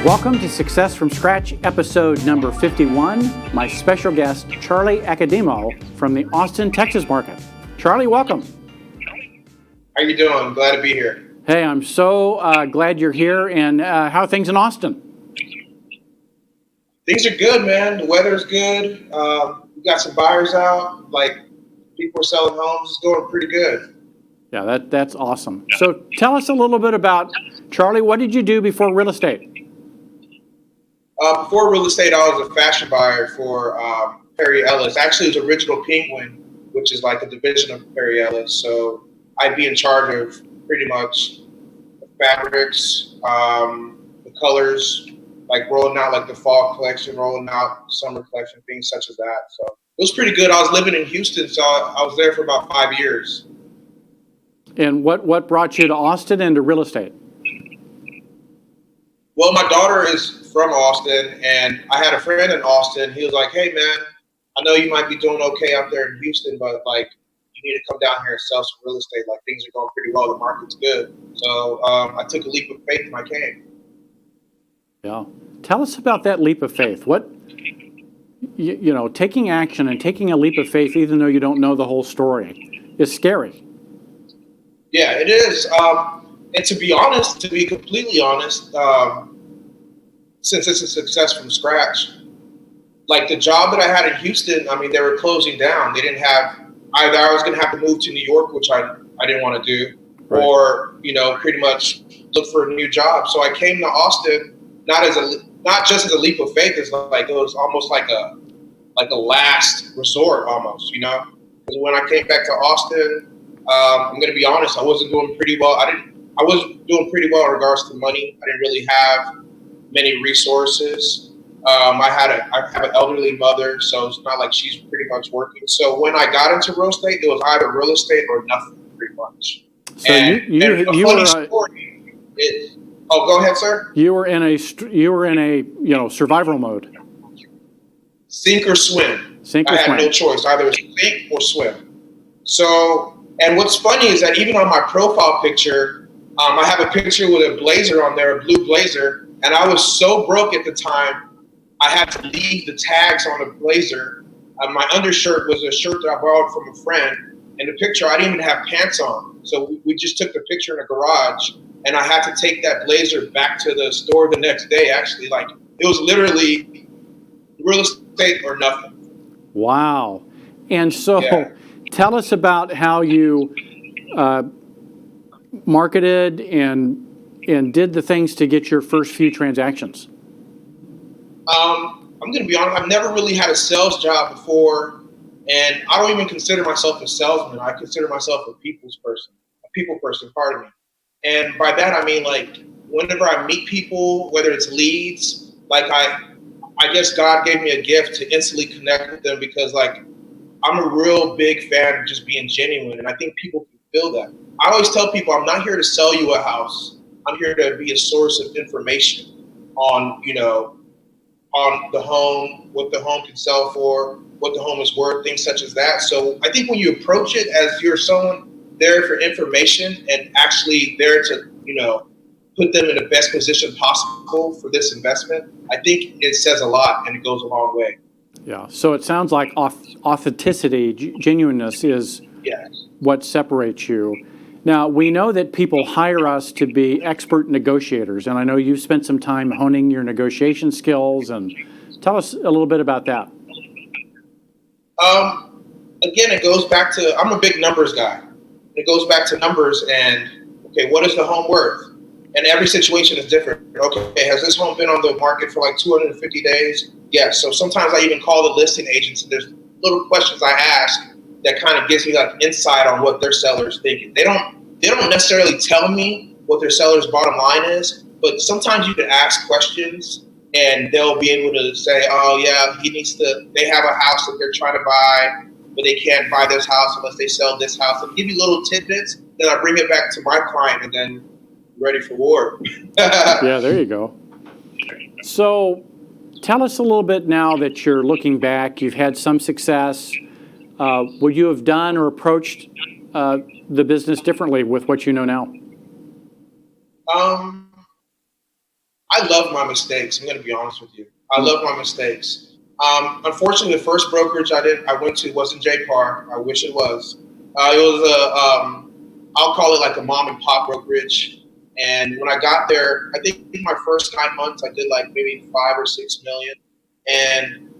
Welcome to Success from Scratch, episode number 51. My special guest, Charlie Aghadiuno from the Austin, Texas market. Charlie, welcome. How you doing? Glad to be here. Hey, I'm so glad you're here. And how are things in Austin? Things are good, man. The weather's good. We got some buyers out. Like, people are selling homes. It's going pretty good. Yeah, that's awesome. So tell us a little bit about, Charlie, what did you do before real estate? Before real estate, I was a fashion buyer for Perry Ellis. Actually, it was Original Penguin, which is like a division of Perry Ellis. So I'd be in charge of pretty much the fabrics, the colors, like rolling out like the fall collection, rolling out summer collection, things such as that. So it was pretty good. I was living in Houston, so I was there for about 5 years. And what brought you to Austin and to real estate? Well, my daughter is from Austin, and I had a friend in Austin. He was like, "Hey, man, I know you might be doing okay out there in Houston, but like, you need to come down here and sell some real estate. Like, things are going pretty well. The market's good." So I took a leap of faith and I came. Yeah. Tell us about that leap of faith. What, you know, taking action and taking a leap of faith, even though you don't know the whole story, is scary. Yeah, it is. And to be honest, to be completely honest, since it's a success from scratch, like the job that I had in Houston, I mean, they were closing down. They didn't have, either I was going to have to move to New York, which I didn't want to do, right, or, you know, pretty much look for a new job. So I came to Austin, not just as a leap of faith, it's like, it was almost like a last resort almost, you know, because when I came back to Austin, I'm going to be honest, I wasn't doing pretty well. I wasn't doing pretty well in regards to money. I didn't really have many resources. I have an elderly mother, so it's not like she's pretty much working. So when I got into real estate, it was either real estate or nothing, pretty much. So you were story is, oh, go ahead, sir. You were in a survival mode. Sink or swim. I had no choice, either sink or swim. So, and what's funny is that even on my profile picture, I have a picture with a blazer on there, a blue blazer, and I was so broke at the time, I had to leave the tags on the blazer. My undershirt was a shirt that I borrowed from a friend. In the picture, I didn't even have pants on. So we just took the picture in a garage, and I had to take that blazer back to the store the next day, actually. Like, it was literally real estate or nothing. Wow. And so tell us about how you marketed and did the things to get your first few transactions. I'm going to be honest, I've never really had a sales job before, and I don't even consider myself a salesman. I consider myself a people person, pardon me. And by that, I mean, like, whenever I meet people, whether it's leads, like I guess God gave me a gift to instantly connect with them because, like, I'm a real big fan of just being genuine, and I think people can feel that. I always tell people, I'm not here to sell you a house. I'm here to be a source of information on, you know, on the home, what the home can sell for, what the home is worth, things such as that. So I think when you approach it as you're someone there for information and actually there to, you know, put them in the best position possible for this investment, I think it says a lot and it goes a long way. Yeah. So it sounds like authenticity, genuineness is what separates you. Now, we know that people hire us to be expert negotiators, and I know you've spent some time honing your negotiation skills, and tell us a little bit about that. Again, it goes back to, I'm a big numbers guy. It goes back to numbers and, okay, what is the home worth? And every situation is different. Okay, has this home been on the market for like 250 days? Yes. So sometimes I even call the listing agents, and there's little questions I ask that kind of gives me like insight on what their seller's thinking. They don't necessarily tell me what their seller's bottom line is, but sometimes you can ask questions and they'll be able to say, oh yeah, they have a house that they're trying to buy, but they can't buy this house unless they sell this house. I'll give you little tidbits, then I bring it back to my client and then ready for war. Yeah, there you go. So tell us a little bit now that you're looking back, you've had some success. Would you have done or approached the business differently with what you know now? I love my mistakes. I'm going to be honest with you. I love my mistakes. Unfortunately, the first brokerage I went to wasn't JPAR. I wish it was. It was I'll call it like a mom and pop brokerage. And when I got there, I think in my first 9 months, I did like maybe 5 or 6 million. And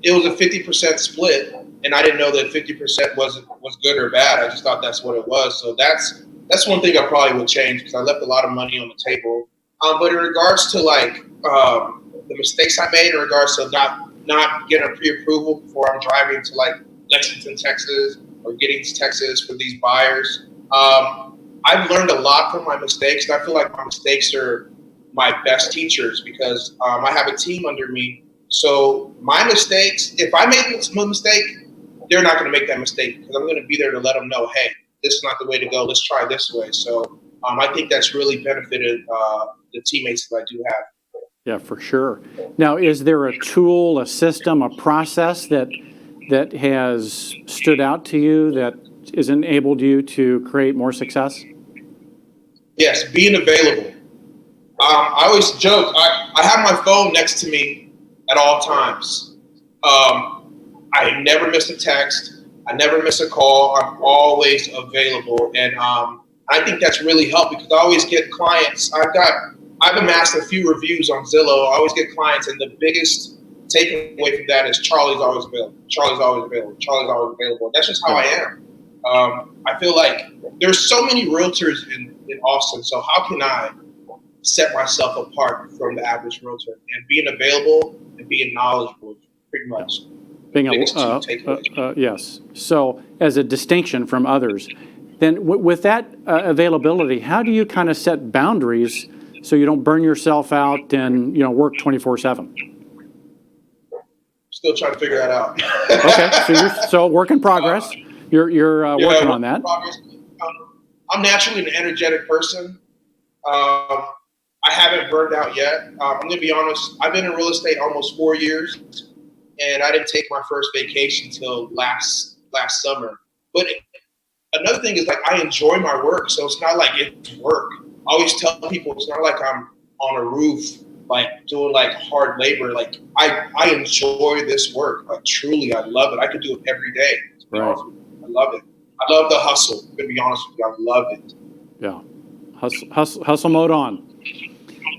it was a 50% split. And I didn't know that 50% was good or bad. I just thought that's what it was. So that's one thing I probably would change, because I left a lot of money on the table. But in regards to like the mistakes I made in regards to not getting a pre-approval before I'm driving to like Lexington, Texas, or getting to Texas for these buyers, I've learned a lot from my mistakes. And I feel like my mistakes are my best teachers, because I have a team under me. So my mistakes, if I make a mistake, they're not going to make that mistake, because I'm going to be there to let them know, hey, this is not the way to go. Let's try this way. So I think that's really benefited the teammates that I do have. Yeah, for sure. Now, is there a tool, a system, a process that has stood out to you that has enabled you to create more success? Yes, being available. I always joke, I have my phone next to me at all times. I never miss a text. I never miss a call. I'm always available. And I think that's really helped, because I always get clients. I've amassed a few reviews on Zillow. I always get clients, and the biggest takeaway from that is Charlie's always available. Charlie's always available. Charlie's always available. That's just how I am. I feel like there's so many realtors in Austin, so how can I set myself apart from the average realtor? And being available and being knowledgeable, pretty much. Yes. So as a distinction from others, then with that availability, how do you kind of set boundaries so you don't burn yourself out and work 24/7? Still trying to figure that out. Okay, so work in progress. You're working on that. I'm naturally an energetic person. I haven't burned out yet. I'm going to be honest. I've been in real estate almost 4 years, and I didn't take my first vacation till last summer. But another thing is, like, I enjoy my work, so it's not like it's work. I always tell people it's not like I'm on a roof, like doing like hard labor. Like I enjoy this work. Like truly, I love it. I could do it every day. Right. I love it. I love the hustle. I'm gonna be honest with you. I love it. Yeah, hustle mode on.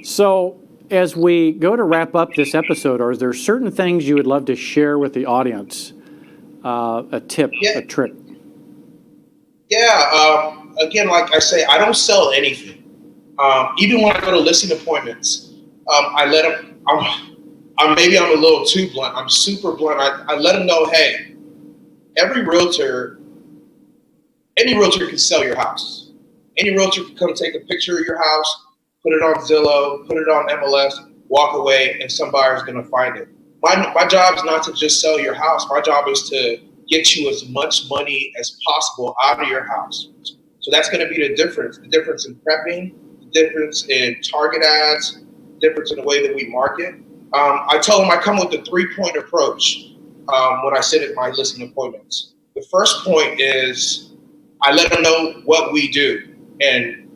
So as we go to wrap up this episode, are there certain things you would love to share with the audience? A tip, a trick? Yeah. Again, like I say, I don't sell anything. Even when I go to listing appointments, I let them. Maybe I'm a little too blunt. I'm super blunt. I let them know, hey, any realtor can sell your house. Any realtor can come take a picture of your house, put it on Zillow, put it on MLS, walk away, and some buyer's going to find it. My job is not to just sell your house. My job is to get you as much money as possible out of your house. So that's going to be the difference in prepping, the difference in target ads, the difference in the way that we market. I tell them I come with a 3-point approach when I sit at my listing appointments. The first point is I let them know what we do and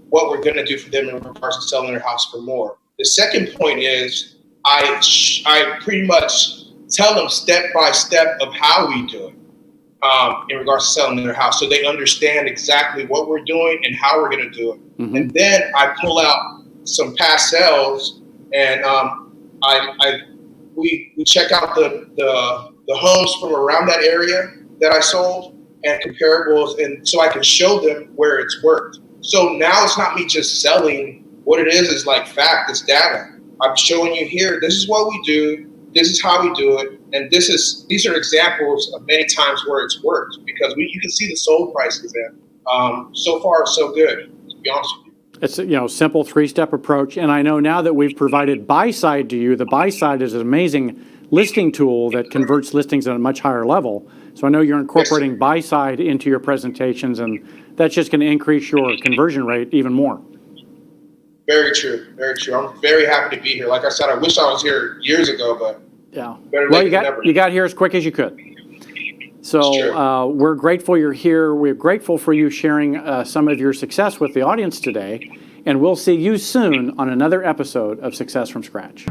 what we're going to do for them in regards to selling their house for more. The second point is I pretty much tell them step by step of how we do it in regards to selling their house, so they understand exactly what we're doing and how we're going to do it. Mm-hmm. And then I pull out some past sales, and we check out the homes from around that area that I sold and comparables, and so I can show them where it's worked. So now it's not me just selling. What it is like fact, it's data. I'm showing you here, this is what we do, this is how we do it, and these are examples of many times where it's worked, because you can see the sold prices in. So far, so good, to be honest with you. It's a simple 3-step approach, and I know now that we've provided buy side to you, the buy side is an amazing listing tool that converts listings at a much higher level. So I know you're incorporating buy side into your presentations, and that's just going to increase your conversion rate even more. Very true. Very true. I'm very happy to be here. Like I said, I wish I was here years ago, but yeah. Well, you got here as quick as you could. So we're grateful you're here. We're grateful for you sharing some of your success with the audience today. And we'll see you soon on another episode of Success from Scratch.